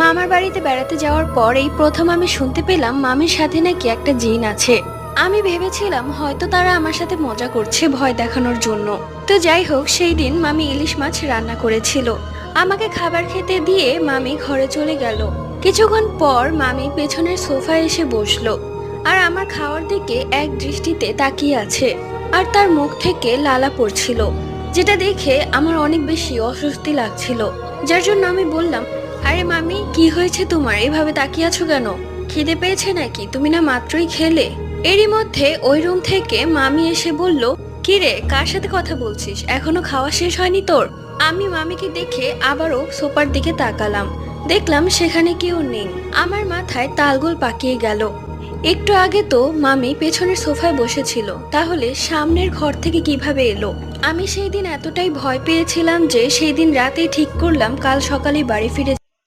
মামার বাড়িতে বেড়াতে যাওয়ার পর এই প্রথম আমি শুনতে পেলাম মামির সাথে নাকি একটা জিন আছে। আমি ভেবেছিলাম হয়তো তারা আমার সাথে মজা করছে ভয় দেখানোর জন্য। তো যাই হোক, সেই দিন মামি ইলিশ মাছ রান্না করেছিল। আমাকে খাবার খেতে দিয়ে মামি ঘরে চলে গেল। কিছুক্ষণ পর মামি পেছনের সোফায় এসে বসলো আর আমার খাওয়ার দিকে এক দৃষ্টিতে তাকিয়ে আছে। আর তার মুখ থেকে লালা পড়ছিল, যেটা দেখে আমার অনেক বেশি অস্বস্তি লাগছিল। যার জন্য আমি বললাম, আরে মামি, কি হয়েছে তোমার? এভাবে তাকিয়ে আছো কেন? খিদে পেয়েছে নাকি? তুমি না মাত্রই খেলে। এরই মধ্যে ওই রুম থেকে মামি এসে বলল, কি রে, কার সাথে কথা বলছিস? এখনো খাওয়া শেষ হয়নি তোর? আমি মামিকে দেখে আবারও সোফার দিকে তাকালাম। দেখলাম সেখানে কেউ নেই। আমার মাথায় তালগোল পাকিয়ে গেল। একটু আগে তো মামি পেছনের সোফায় বসেছিল, তাহলে সামনের ঘর থেকে কিভাবে এলো? আমি সেই দিন এতটাই ভয় পেয়েছিলাম যে সেই দিন রাতেই ঠিক করলাম কাল সকালে বাড়ি ফিরে